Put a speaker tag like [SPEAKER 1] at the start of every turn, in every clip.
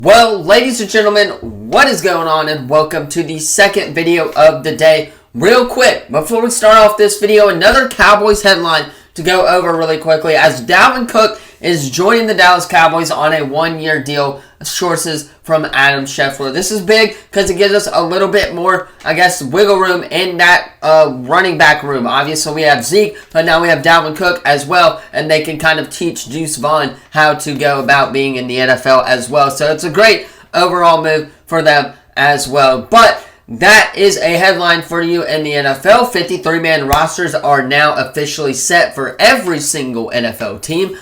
[SPEAKER 1] Well, ladies and gentlemen, what is going on, and welcome to the second video of the day. Real quick, before we start off this video, another Cowboys headline to go over really quickly, as Dalvin Cook is joining the Dallas Cowboys on a one-year deal, sources from Adam Scheffler. This is big because it gives us a little bit more, wiggle room in that running back room. Obviously, we have Zeke, but now we have Dalvin Cook as well, and they can kind of teach Deuce Vaughn how to go about being in the NFL as well. So it's a great overall move for them as well. But that is a headline for you in the NFL. 53-man rosters are now officially set for every single NFL team.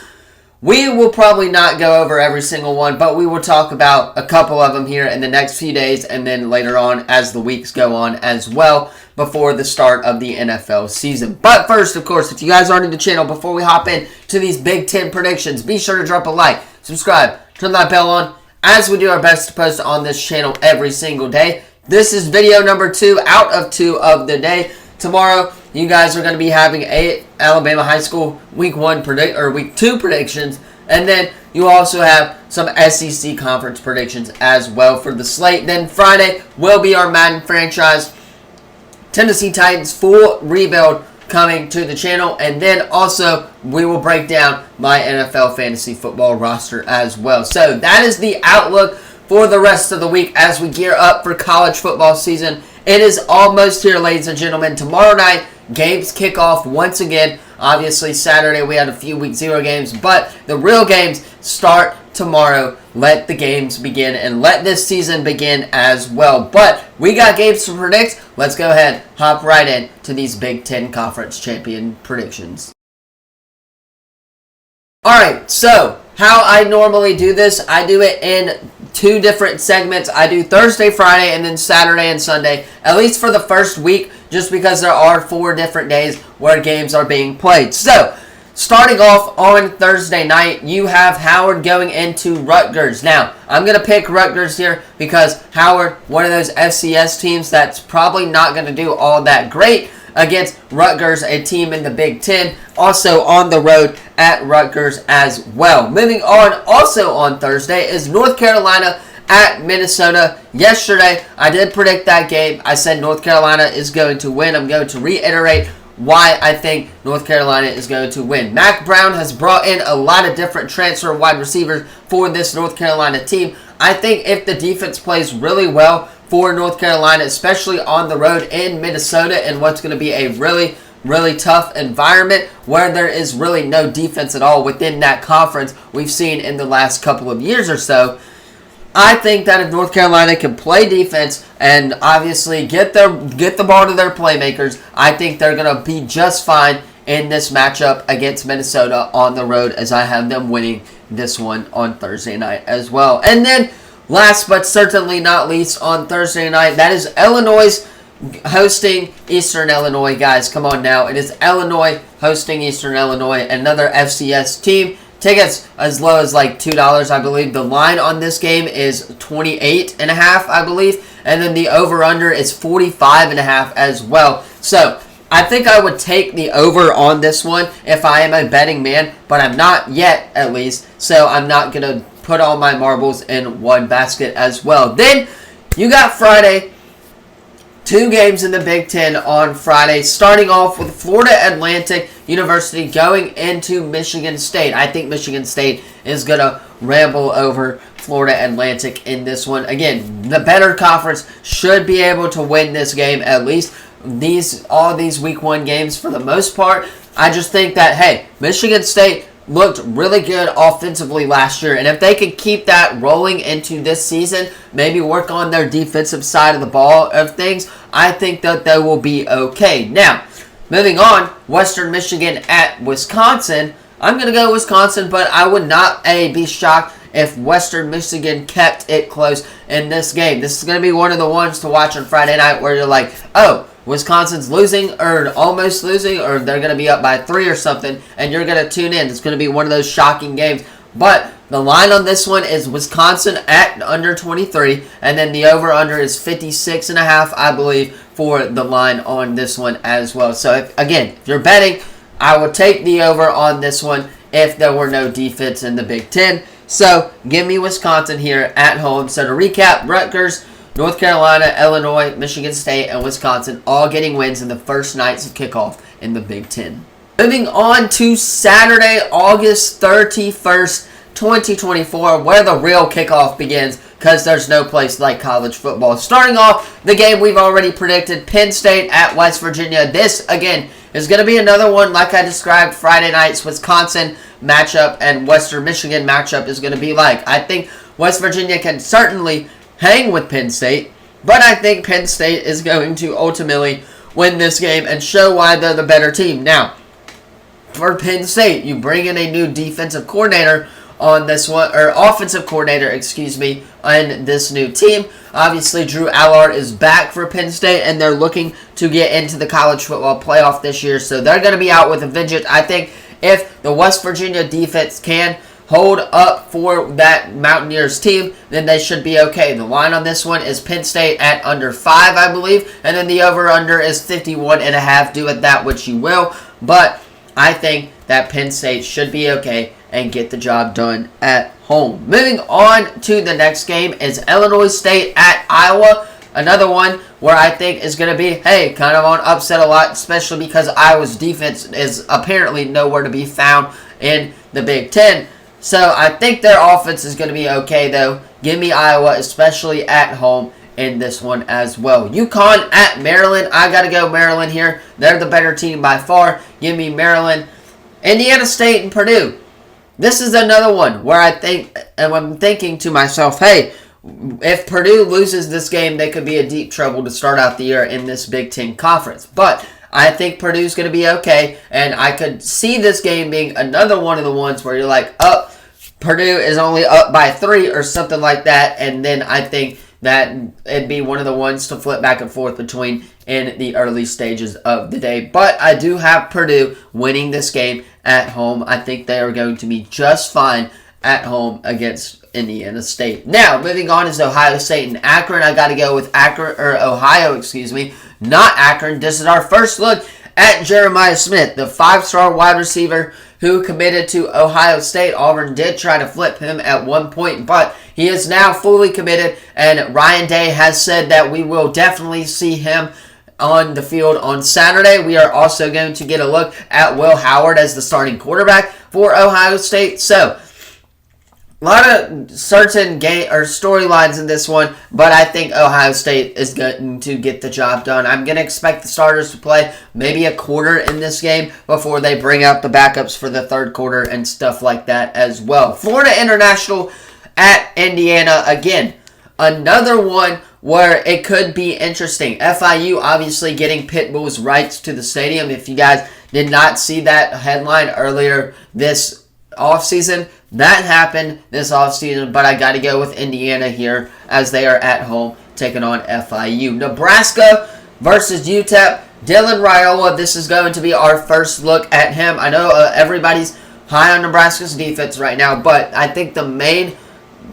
[SPEAKER 1] We will probably not go over every single one, but we will talk about a couple of them here in the next few days and then later on as the weeks go on as well before the start of the NFL season. But first, of course, if you guys aren't in the channel, before we hop in to these Big Ten predictions, be sure to drop a like, subscribe, turn that bell on, as we do our best to post on this channel every single day. This is video number 2 out of 2 of the day. Tomorrow, you guys are going to be having a Alabama High School Week 2 predictions, and then you also have some SEC Conference predictions as well for the slate. Then Friday will be our Madden franchise, Tennessee Titans full rebuild coming to the channel, and then also we will break down my NFL fantasy football roster as well. So that is the outlook for the rest of the week as we gear up for college football season. It is almost here, ladies and gentlemen. Tomorrow night, games kick off once again. Obviously, Saturday we had a few Week 0 games, but the real games start tomorrow. Let the games begin and let this season begin as well. But we got games to predict. Let's go ahead, hop right in to these Big Ten Conference Champion predictions. Alright, so how I normally do this, I do it in 2 different segments. I do Thursday, Friday, and then Saturday and Sunday, at least for the first week, just because there are 4 different days where games are being played. So, starting off on Thursday night, you have Howard going into Rutgers. Now, I'm going to pick Rutgers here because Howard, one of those FCS teams that's probably not going to do all that great against Rutgers, a team in the Big Ten, also on the road at Rutgers as well. Moving on, also on Thursday, is North Carolina at Minnesota. Yesterday, I did predict that game. I said North Carolina is going to win. I'm going to reiterate why I think North Carolina is going to win. Mac Brown has brought in a lot of different transfer wide receivers for this North Carolina team. I think if the defense plays really well for North Carolina, especially on the road in Minnesota, and what's going to be a really tough environment where there is really no defense at all within that conference we've seen in the last couple of years or so. I think that if North Carolina can play defense and obviously get the ball to their playmakers, I think they're going to be just fine in this matchup against Minnesota on the road, as I have them winning this one on Thursday night as well. And then last but certainly not least on Thursday night, that is Illinois hosting Eastern Illinois. Guys, come on now. It is Illinois hosting Eastern Illinois, another FCS team. Tickets as low as like $2, I believe. The line on this game is 28.5, I believe. And then the over-under is 45.5 as well. So I think I would take the over on this one if I am a betting man, but I'm not yet, at least. So I'm not going to put all my marbles in one basket as well. Then you got Friday. 2 games in the Big Ten on Friday, starting off with Florida Atlantic University going into Michigan State. I think Michigan State is going to ramble over Florida Atlantic in this one. Again, the better conference should be able to win this game, at least all these Week 1 games for the most part. I just think that, hey, Michigan State looked really good offensively last year, and if they could keep that rolling into this season, maybe work on their defensive side of the ball of things, I think that they will be okay. Now, moving on, Western Michigan at Wisconsin. I'm going to go Wisconsin, but I would not be shocked if Western Michigan kept it close in this game. This is going to be one of the ones to watch on Friday night where you're like, oh, Wisconsin's losing or almost losing, or they're going to be up by 3 or something, and you're going to tune in. It's going to be one of those shocking games. But the line on this one is Wisconsin at under 23, and then the over-under is 56.5, I believe, for the line on this one as well. So, if you're betting, I would take the over on this one if there were no defense in the Big Ten. So give me Wisconsin here at home. So to recap, Rutgers, North Carolina, Illinois, Michigan State, and Wisconsin all getting wins in the first nights of kickoff in the Big Ten. Moving on to Saturday, August 31st, 2024, where the real kickoff begins, because there's no place like college football. Starting off, the game we've already predicted, Penn State at West Virginia. This, again, is going to be another one, like I described, Friday night's Wisconsin matchup and Western Michigan matchup is going to be like. I think West Virginia can certainly hang with Penn State, but I think Penn State is going to ultimately win this game and show why they're the better team. Now, for Penn State, you bring in a new defensive coordinator on this one, or offensive coordinator, on this new team. Obviously, Drew Allard is back for Penn State, and they're looking to get into the college football playoff this year, so they're going to be out with a vengeance. I think if the West Virginia defense can hold up for that Mountaineers team, then they should be okay. The line on this one is Penn State at under 5, I believe, and then the over-under is 51.5. Do with that what you will, but I think that Penn State should be okay and get the job done at home. Moving on to the next game is Illinois State at Iowa. Another one where I think is going to be, kind of on upset a lot, especially because Iowa's defense is apparently nowhere to be found in the Big Ten. So I think their offense is going to be okay, though. Give me Iowa, especially at home, in this one as well. UConn at Maryland. I got to go Maryland here. They're the better team by far. Give me Maryland. Indiana State and Purdue. This is another one where I'm thinking to myself, if Purdue loses this game, they could be in deep trouble to start out the year in this Big Ten conference. But I think Purdue's going to be okay, and I could see this game being another one of the ones where you're like, Purdue is only up by 3 or something like that, and then I think that it'd be one of the ones to flip back and forth between in the early stages of the day. But I do have Purdue winning this game at home. I think they are going to be just fine at home against Indiana State. Now, moving on is Ohio State and Akron. I got to go with Ohio, not Akron. This is our first look at Jeremiah Smith, the 5-star wide receiver who committed to Ohio State. Auburn did try to flip him at one point, but he is now fully committed, and Ryan Day has said that we will definitely see him on the field on Saturday. We are also going to get a look at Will Howard as the starting quarterback for Ohio State. So, a lot of certain game or storylines in this one, but I think Ohio State is going to get the job done. I'm going to expect the starters to play maybe a quarter in this game before they bring out the backups for the third quarter and stuff like that as well. Florida International at Indiana. Again, another one where it could be interesting. FIU obviously getting Pitbull's rights to the stadium. If you guys did not see that headline earlier this offseason, that happened this offseason, but I got to go with Indiana here as they are at home taking on FIU. Nebraska versus UTEP. Dylan Raiola, this is going to be our first look at him. I know everybody's high on Nebraska's defense right now, but I think the main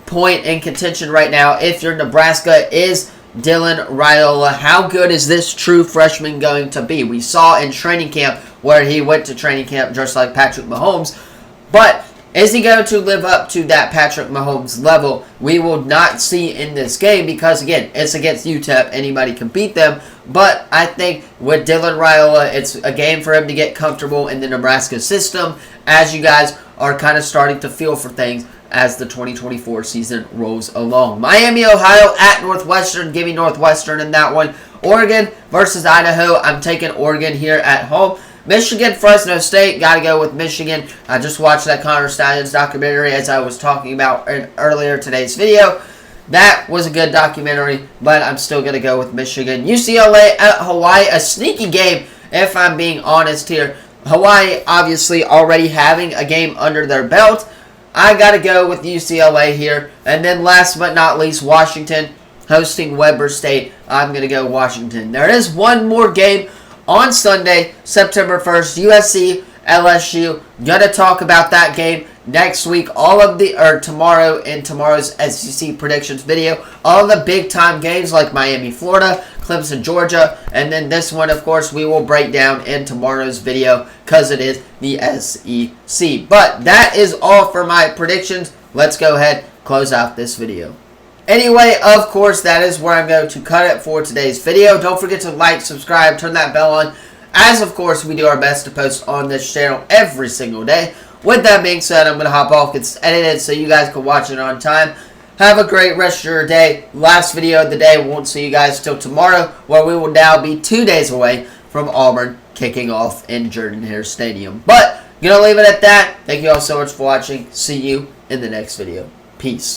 [SPEAKER 1] point in contention right now, if you're Nebraska, is Dylan Raiola. How good is this true freshman going to be? We saw in training camp where he went to training camp just like Patrick Mahomes, but is he going to live up to that Patrick Mahomes level? We will not see in this game because, again, it's against UTEP. Anybody can beat them. But I think with Dylan Raiola, it's a game for him to get comfortable in the Nebraska system as you guys are kind of starting to feel for things as the 2024 season rolls along. Miami, Ohio at Northwestern. Give me Northwestern in that one. Oregon versus Idaho. I'm taking Oregon here at home. Michigan, Fresno State, got to go with Michigan. I just watched that Connor Stalions documentary as I was talking about in earlier today's video. That was a good documentary, but I'm still going to go with Michigan. UCLA at Hawaii, a sneaky game, if I'm being honest here. Hawaii, obviously, already having a game under their belt. I got to go with UCLA here. And then last but not least, Washington hosting Weber State. I'm going to go Washington. There is one more game on Sunday, September 1st, USC, LSU. Gonna talk about that game next week. Tomorrow in tomorrow's SEC predictions video. All the big time games like Miami, Florida, Clemson, Georgia, and then this one, of course, we will break down in tomorrow's video because it is the SEC. But that is all for my predictions let's go ahead and close out this video. Anyway, of course, that is where I'm going to cut it for today's video. Don't forget to like, subscribe, turn that bell on, as of course we do our best to post on this channel every single day. With that being said, I'm going to hop off, get this edited so you guys can watch it on time. Have a great rest of your day. Last video of the day. We won't see you guys till tomorrow, where we will now be 2 days away from Auburn kicking off in Jordan-Hare Stadium. But, going to leave it at that. Thank you all so much for watching. See you in the next video. Peace.